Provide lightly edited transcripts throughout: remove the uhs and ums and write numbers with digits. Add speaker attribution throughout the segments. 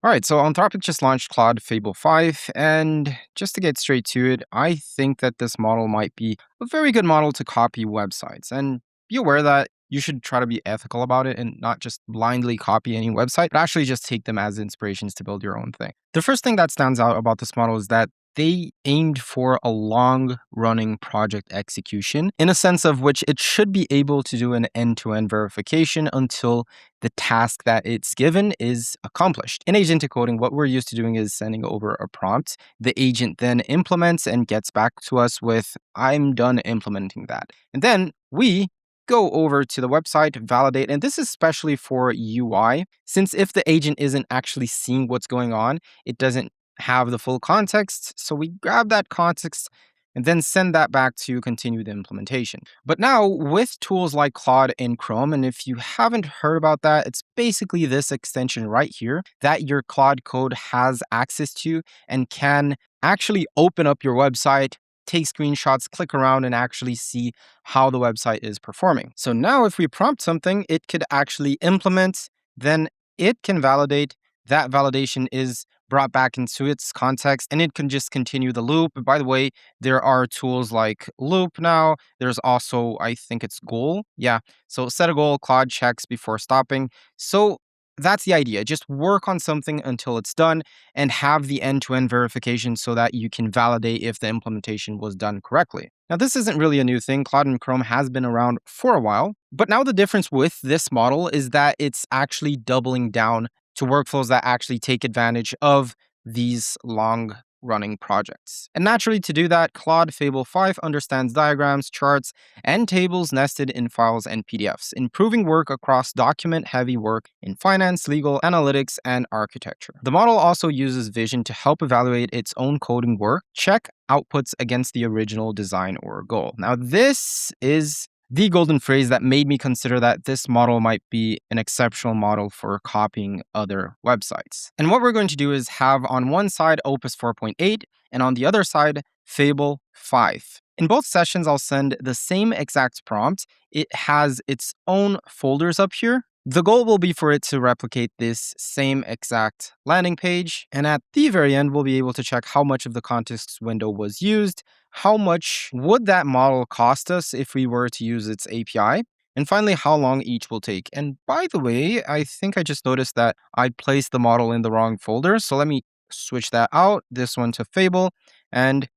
Speaker 1: All right, so Anthropic just launched Claude Fable 5, and just to get straight to it, I think that this model might be a very good model to copy websites. And be aware that you should try to be ethical about it and not just blindly copy any website, but actually just take them as inspirations to build your own thing. The first thing that stands out about this model is that they aimed for a long running project execution in a sense of which it should be able to do an end-to-end verification until the task that it's given is accomplished. In agentic coding, what we're used to doing is sending over a prompt. The agent then implements and gets back to us with, I'm done implementing that. And then we go over to the website, validate, and this is especially for UI, since if the agent isn't actually seeing what's going on, it doesn't have the full context. So we grab that context and then send that back to continue the implementation. But now with tools like Claude in Chrome, and if you haven't heard about that, it's basically this extension right here that your Claude code has access to and can actually open up your website, take screenshots, click around, and actually see how the website is performing. So now if we prompt something, it could actually implement, then it can validate. That validation is brought back into its context, and it can just continue the loop. By the way, there are tools like Loop now. There's also, I think it's Goal. Yeah. So set a goal, Claude checks before stopping. So that's the idea. Just work on something until it's done and have the end-to-end verification so that you can validate if the implementation was done correctly. Now, this isn't really a new thing. Claude in Chrome has been around for a while, but now the difference with this model is that it's actually doubling down to workflows that actually take advantage of these long running projects. And naturally, to do that, Claude Fable 5 understands diagrams, charts, and tables nested in files and PDFs, improving work across document-heavy work in finance, legal, analytics, and architecture. The model also uses vision to help evaluate its own coding work, check outputs against the original design or goal. Now, this is the golden phrase that made me consider that this model might be an exceptional model for copying other websites. And what we're going to do is have on one side Opus 4.8 and on the other side Fable 5. In both sessions, I'll send the same exact prompt. It has its own folders up here. The goal will be for it to replicate this same exact landing page. And at the very end, we'll be able to check how much of the context window was used, how much would that model cost us if we were to use its API, and finally, how long each will take. And by the way, I think I just noticed that I placed the model in the wrong folder. So let me switch that out, this one to Fable, and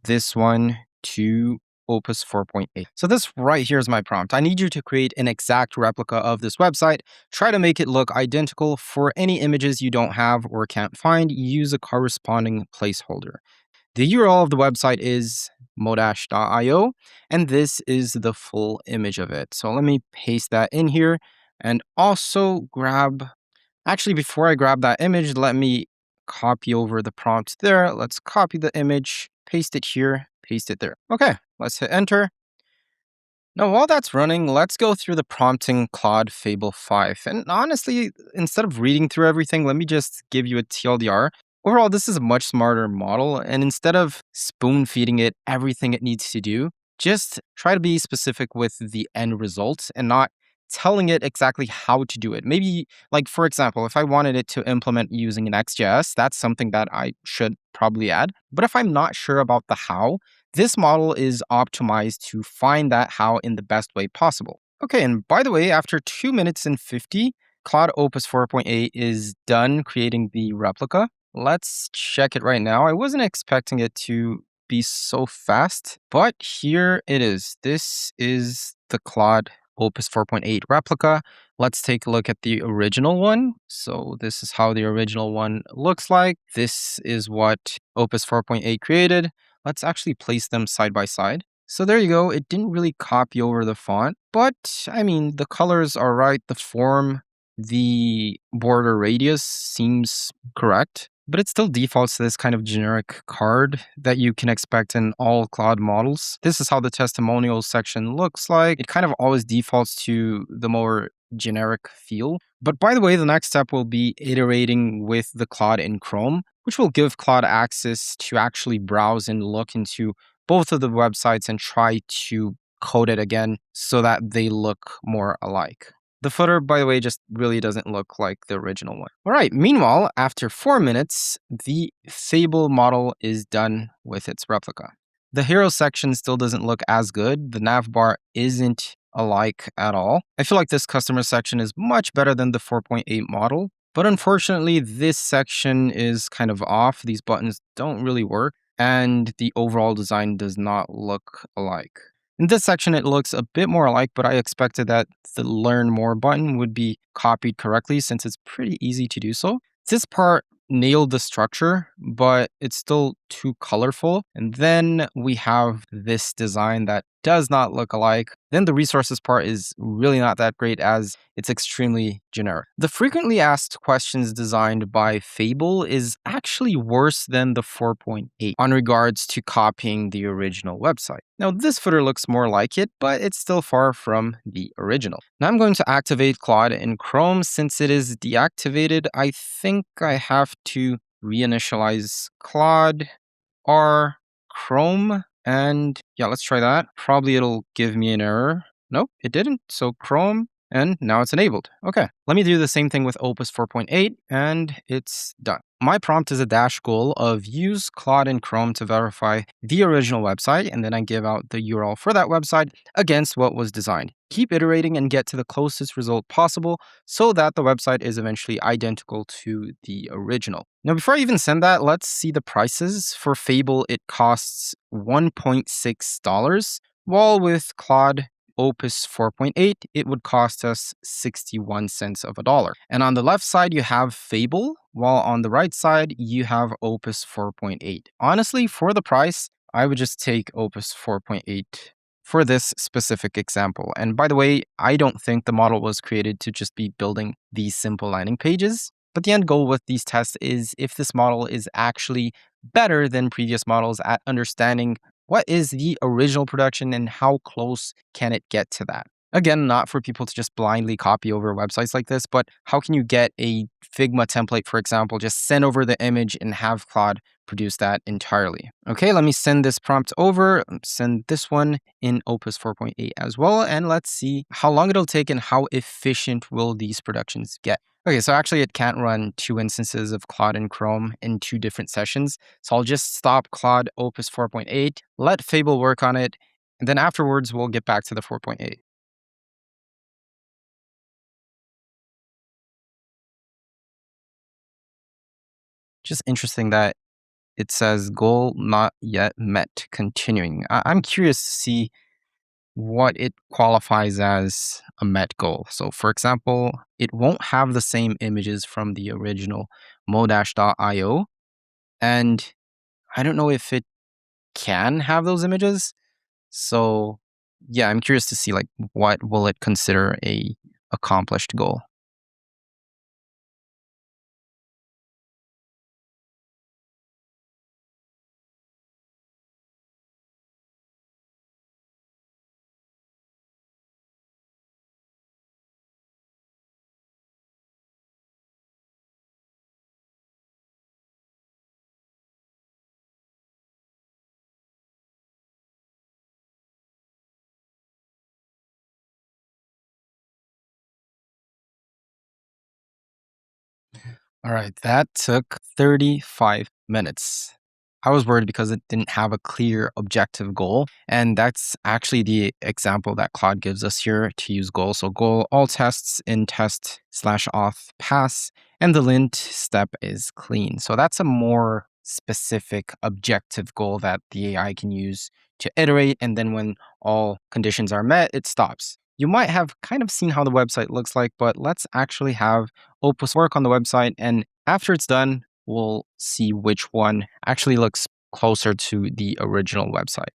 Speaker 1: this one to Opus 4.8. So this right here is my prompt. I need you to create an exact replica of this website. Try to make it look identical. For any images you don't have or can't find, use a corresponding placeholder. The URL of the website is modash.io, and this is the full image of it. So let me paste that in here and also actually, before I grab that image, let me copy over the prompt there. Let's copy the image, paste it here, paste it there. Okay, let's hit enter. Now, while that's running, let's go through the prompting Claude Fable 5. And honestly, instead of reading through everything, let me just give you a TLDR. Overall, this is a much smarter model. And instead of spoon feeding it everything it needs to do, just try to be specific with the end result and not telling it exactly how to do it. Maybe, like, for example, if I wanted it to implement using an XJS, that's something that I should probably add. But if I'm not sure about the how, this model is optimized to find that how in the best way possible. Okay, and by the way, after 2 minutes and 50, Claude Opus 4.8 is done creating the replica. Let's check it right now. I wasn't expecting it to be so fast, but here it is. This is the Claude Opus 4.8 replica. Let's take a look at the original one. So this is how the original one looks like. This is what Opus 4.8 created. Let's actually place them side by side. So there you go. It didn't really copy over the font, but I mean, the colors are right. The form, the border radius seems correct, but it still defaults to this kind of generic card that you can expect in all Claude models. This is how the testimonials section looks like. It kind of always defaults to the more generic feel. But by the way, the next step will be iterating with the Claude in Chrome, which will give Claude access to actually browse and look into both of the websites and try to code it again so that they look more alike. The footer, by the way, just really doesn't look like the original one. All right, meanwhile, after 4 minutes, the Fable model is done with its replica. The hero section still doesn't look as good. The nav bar isn't alike at all. I feel like this customer section is much better than the 4.8 model, but unfortunately, this section is kind of off. These buttons don't really work, and the overall design does not look alike. In this section, it looks a bit more alike, but I expected that the Learn More button would be copied correctly since it's pretty easy to do so. This part nailed the structure, but it's still too colorful. And then we have this design that does not look alike. Then the resources part is really not that great as it's extremely generic. The frequently asked questions designed by Fable is actually worse than the 4.8 on regards to copying the original website. Now this footer looks more like it, but it's still far from the original. Now I'm going to activate Claude in Chrome. Since it is deactivated, I think I have to reinitialize Claude or Chrome. And yeah, let's try that. Probably it'll give me an error. Nope, it didn't. So Chrome, and now it's enabled. Okay, let me do the same thing with Opus 4.8, and it's done. My prompt is a dash goal of use Claude in Chrome to verify the original website, and then I give out the URL for that website against what was designed. Keep iterating and get to the closest result possible so that the website is eventually identical to the original. Now, before I even send that, let's see the prices. For Fable, it costs $1.6, while with Claude Opus 4.8, it would cost us 61 cents of a dollar. And on the left side, you have Fable, while on the right side, you have Opus 4.8. Honestly, for the price, I would just take Opus 4.8 for this specific example. And by the way, I don't think the model was created to just be building these simple landing pages. But the end goal with these tests is if this model is actually better than previous models at understanding what is the original production and how close can it get to that. Again, not for people to just blindly copy over websites like this, but how can you get a Figma template, for example, just send over the image and have Claude produce that entirely. Okay, let me send this prompt over, send this one in Opus 4.8 as well, and let's see how long it'll take and how efficient will these productions get. Okay, so actually it can't run 2 instances of Claude in Chrome in 2 different sessions. So I'll just stop Claude Opus 4.8, let Fable work on it, and then afterwards we'll get back to the 4.8. Just interesting that it says goal not yet met, continuing. I'm curious to see what it qualifies as a met goal. So for example, it won't have the same images from the original modash.io. And I don't know if it can have those images. So yeah, I'm curious to see like what will it consider a accomplished goal. All right, that took 35 minutes. I was worried because it didn't have a clear objective goal. And that's actually the example that Claude gives us here to use goal. So goal, all tests in test slash auth pass, and the lint step is clean. So that's a more specific objective goal that the AI can use to iterate. And then when all conditions are met, it stops. You might have kind of seen how the website looks like, but let's actually have Opus work on the website. And after it's done, we'll see which one actually looks closer to the original website.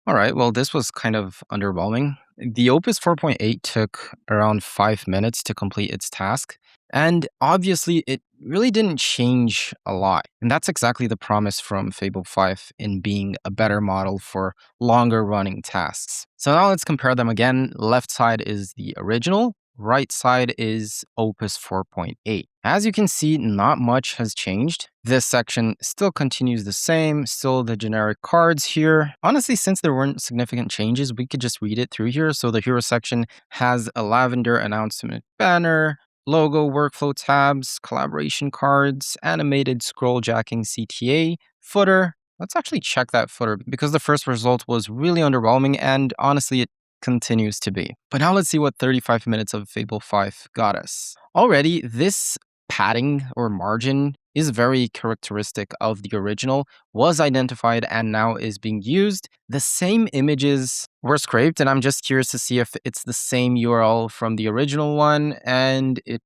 Speaker 1: All right, well, this was kind of underwhelming. The Opus 4.8 took around 5 minutes to complete its task. And obviously, it really didn't change a lot. And that's exactly the promise from Fable 5 in being a better model for longer running tasks. So now let's compare them again. Left side is the original, right side is Opus 4.8. As you can see, not much has changed. This section still continues the same, still the generic cards here. Honestly, since there weren't significant changes, we could just read it through here. So the hero section has a lavender announcement banner, logo workflow tabs, collaboration cards, animated scroll jacking CTA, footer. Let's actually check that footer because the first result was really underwhelming and honestly, it continues to be. But now let's see what 35 minutes of Fable 5 got us. Already, this padding or margin is very characteristic of the original, was identified and now is being used. The same images were scraped, and I'm just curious to see if it's the same URL from the original one, and it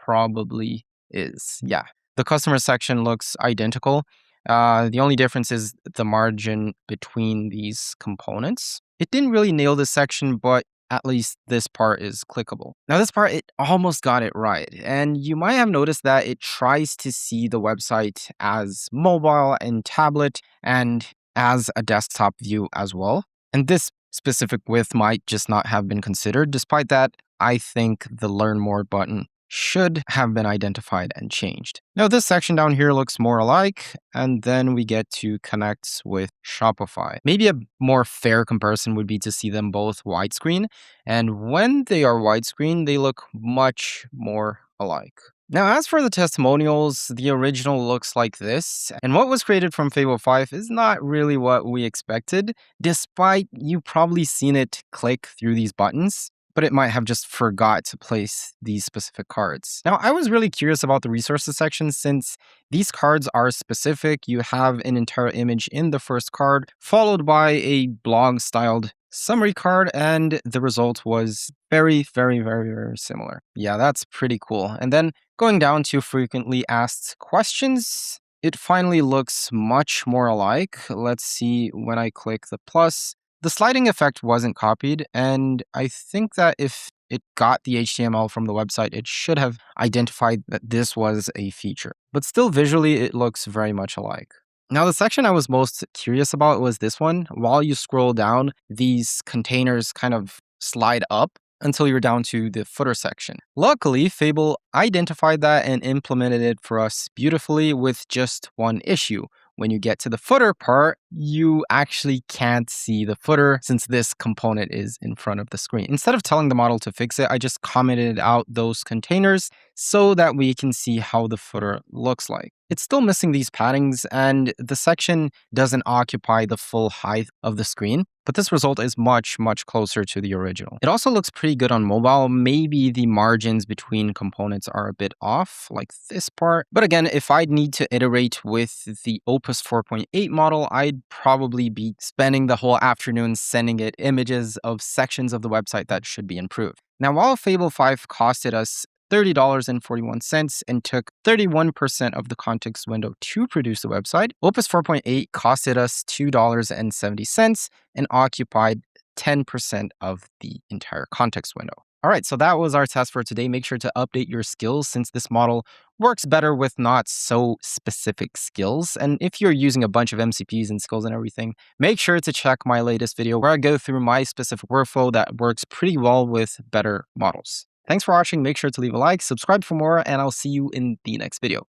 Speaker 1: probably is. Yeah, the customer section looks identical. The only difference is the margin between these components. It didn't really nail this section, but at least this part is clickable. Now this part, it almost got it right. And you might have noticed that it tries to see the website as mobile and tablet and as a desktop view as well. And this specific width might just not have been considered. Despite that, I think the Learn More button should have been identified and changed. Now this section down here looks more alike, and then we get to connect with Shopify. Maybe a more fair comparison would be to see them both widescreen, and when they are widescreen, they look much more alike. Now, as for the testimonials, the original looks like this, and what was created from Fable 5 is not really what we expected, despite you probably seen it click through these buttons, but it might have just forgot to place these specific cards. Now, I was really curious about the resources section since these cards are specific. You have an entire image in the first card, followed by a blog-styled summary card, and the result was very, very, very, very similar. Yeah, that's pretty cool. And then going down to frequently asked questions, it finally looks much more alike. Let's see when I click the plus. The sliding effect wasn't copied, and I think that if it got the HTML from the website, it should have identified that this was a feature. But still, visually, it looks very much alike. Now, the section I was most curious about was this one. While you scroll down, these containers kind of slide up until you're down to the footer section. Luckily, Fable identified that and implemented it for us beautifully with just one issue. When you get to the footer part, you actually can't see the footer since this component is in front of the screen. Instead of telling the model to fix it, I just commented out those containers so that we can see how the footer looks like. It's still missing these paddings, and the section doesn't occupy the full height of the screen, but this result is much, much closer to the original. It also looks pretty good on mobile. Maybe the margins between components are a bit off, like this part. But again, if I'd need to iterate with the Opus 4.8 model, I'd probably be spending the whole afternoon sending it images of sections of the website that should be improved. Now, while Fable 5 costed us $30.41 and took 31% of the context window to produce the website, Opus 4.8 costed us $2.70 and occupied 10% of the entire context window. All right, so that was our test for today. Make sure to update your skills since this model works better with not so specific skills. And if you're using a bunch of MCPs and skills and everything, make sure to check my latest video where I go through my specific workflow that works pretty well with better models. Thanks for watching. Make sure to leave a like, subscribe for more, and I'll see you in the next video.